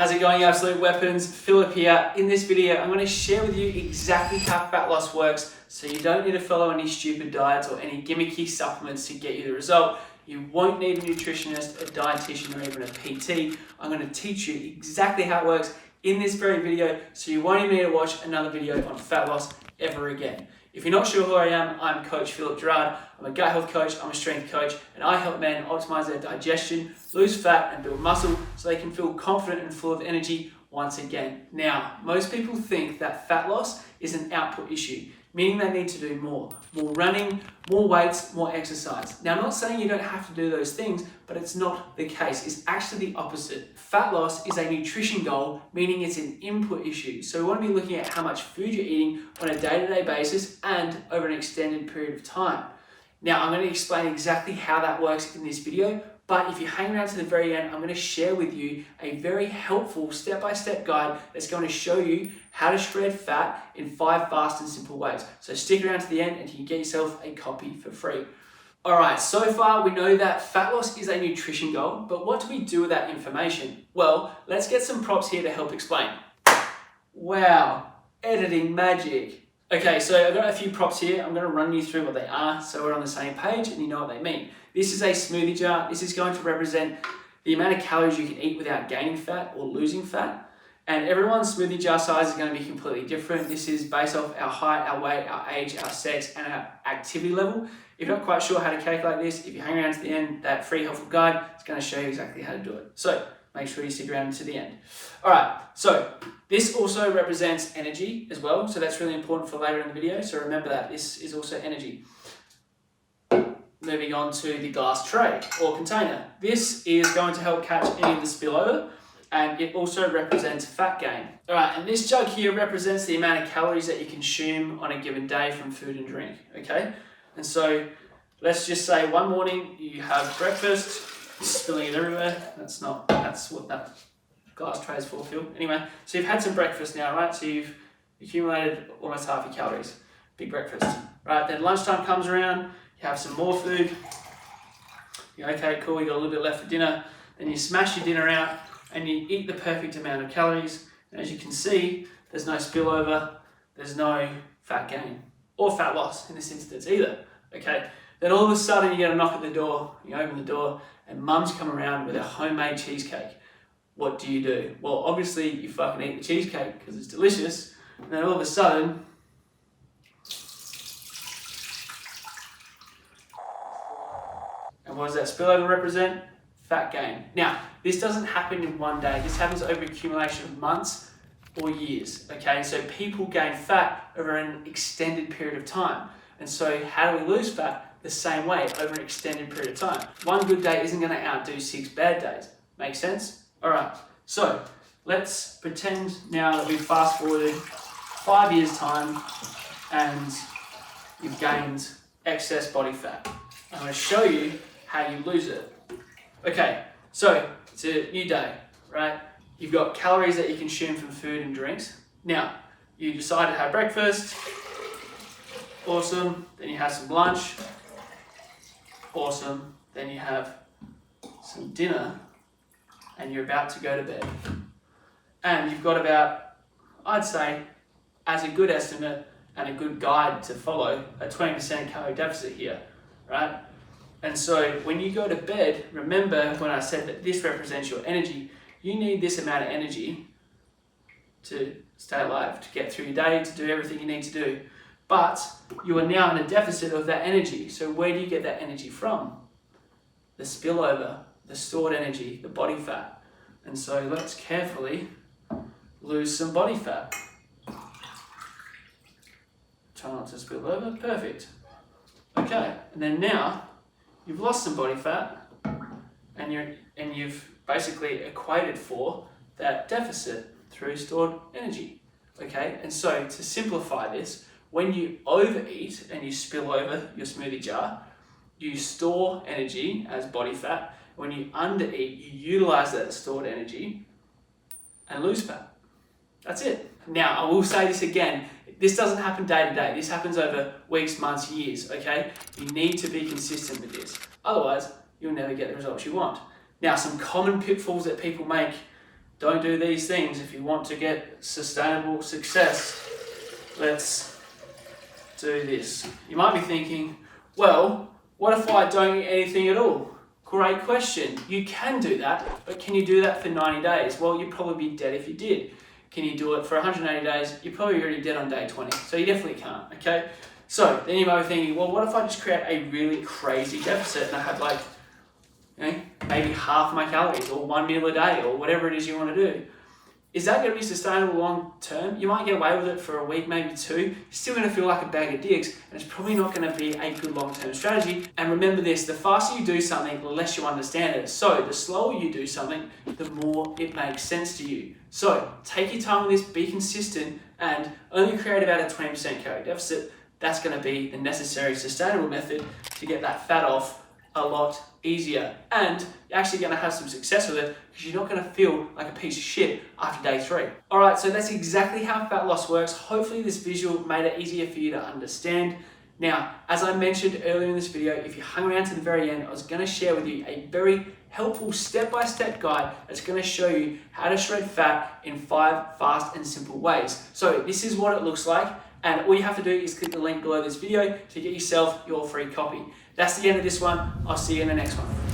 How's it going, absolute weapons? Philip here. In this video, I'm going to share with you exactly how fat loss works so you don't need to follow any stupid diets or any gimmicky supplements to get you the result. You won't need a nutritionist, a dietitian, or even a PT. I'm going to teach you exactly how it works in this very video so you won't even need to watch another video on fat loss ever again. If you're not sure who I am, I'm Coach Philip Gerard. I'm a gut health coach, I'm a strength coach, and I help men optimize their digestion, lose fat, and build muscle so they can feel confident and full of energy once again. Now, most people think that fat loss is an output issue, meaning they need to do more running, more weights, more exercise. Now, I'm not saying you don't have to do those things, but it's not the case. It's actually the opposite. Fat loss is a nutrition goal, meaning it's an input issue. So we want to be looking at how much food you're eating on a day-to-day basis and over an extended period of time. Now, I'm going to explain exactly how that works in this video, but if you hang around to the very end, I'm going to share with you a very helpful step-by-step guide that's going to show you how to shred fat in 5 fast and simple ways. So stick around to the end and you can get yourself a copy for free. All right, so far we know that fat loss is a nutrition goal, but what do we do with that information? Well, let's get some props here to help explain. Wow, editing magic. Okay, so I've got a few props here. I'm going to run you through what they are so we're on the same page and you know what they mean. This is a smoothie jar. This is going to represent the amount of calories you can eat without gaining fat or losing fat. And everyone's smoothie jar size is going to be completely different. This is based off our height, our weight, our age, our sex, and our activity level. If you're not quite sure how to calculate this, if you hang around to the end, that free helpful guide is going to show you exactly how to do it. So make sure you stick around to the end. All right, so this also represents energy as well. So that's really important for later in the video. So remember that this is also energy. Moving on to the glass tray or container. This is going to help catch any of the spillover, and it also represents fat gain. All right, and this jug here represents the amount of calories that you consume on a given day from food and drink, okay? And so let's just say one morning you have breakfast, spilling it everywhere. That's what that glass tray is for, Phil. Anyway, so you've had some breakfast now, right? So you've accumulated almost half your calories. Big breakfast, right? Then lunchtime comes around, you have some more food. You're okay, cool, you got a little bit left for dinner. Then you smash your dinner out and you eat the perfect amount of calories. And as you can see, there's no spillover, there's no fat gain or fat loss in this instance either, okay? Then all of a sudden you get a knock at the door, you open the door and mum's come around with a homemade cheesecake. What do? Well, obviously you fucking eat the cheesecake because it's delicious. And then all of a sudden, and what does that spillover represent? Fat gain. Now, this doesn't happen in one day. This happens over accumulation of months or years, okay? So people gain fat over an extended period of time. And so how do we lose fat? The same way, over an extended period of time. One good day isn't going to outdo 6 bad days. Make sense? All right, so let's pretend now that we've fast forwarded 5 years' time and you've gained excess body fat. I'm going to show you how you lose it. Okay, so it's a new day, right? You've got calories that you consume from food and drinks. Now, you decide to have breakfast. Awesome. Then you have some lunch. Awesome. Then you have some dinner and you're about to go to bed. And you've got about, I'd say, as a good estimate and a good guide to follow, a 20% calorie deficit here, right? And so when you go to bed, remember when I said that this represents your energy, you need this amount of energy to stay alive, to get through your day, to do everything you need to do. But you are now in a deficit of that energy. So where do you get that energy from? The spillover, the stored energy, the body fat. And so let's carefully lose some body fat. Try not to spill over, perfect. Okay, and then now you've lost some body fat and you've basically equated for that deficit through stored energy. Okay, and so to simplify this, when you overeat and you spill over your smoothie jar, you store energy as body fat. When you undereat, you utilize that stored energy and lose fat. That's it. Now, I will say this again. This doesn't happen day to day. This happens over weeks, months, years, okay? You need to be consistent with this. Otherwise, you'll never get the results you want. Now, some common pitfalls that people make don't do these things if you want to get sustainable success. Let's do this. You might be thinking, well, what if I don't eat anything at all? Great question. You can do that, but can you do that for 90 days? Well, you'd probably be dead if you did. Can you do it for 180 days? You're probably already dead on day 20, so you definitely can't, okay? So then you might be thinking, well, what if I just create a really crazy deficit and I had like, maybe half my calories or 1 meal a day or whatever it is you want to do? Is that going to be sustainable long term? You might get away with it for a week, maybe 2. You're still going to feel like a bag of dicks, and it's probably not going to be a good long-term strategy. And remember this, the faster you do something, the less you understand it. So the slower you do something, the more it makes sense to you. So take your time with this, be consistent, and only create about a 20% calorie deficit. That's going to be the necessary sustainable method to get that fat off a lot easier, and you're actually going to have some success with it because you're not going to feel like a piece of shit after day 3. Alright, so that's exactly how fat loss works. Hopefully this visual made it easier for you to understand. Now, as I mentioned earlier in this video, if you hung around to the very end, I was going to share with you a very helpful step-by-step guide that's going to show you how to shred fat in 5 fast and simple ways. So this is what it looks like, and all you have to do is click the link below this video to get yourself your free copy. That's the end of this one. I'll see you in the next one.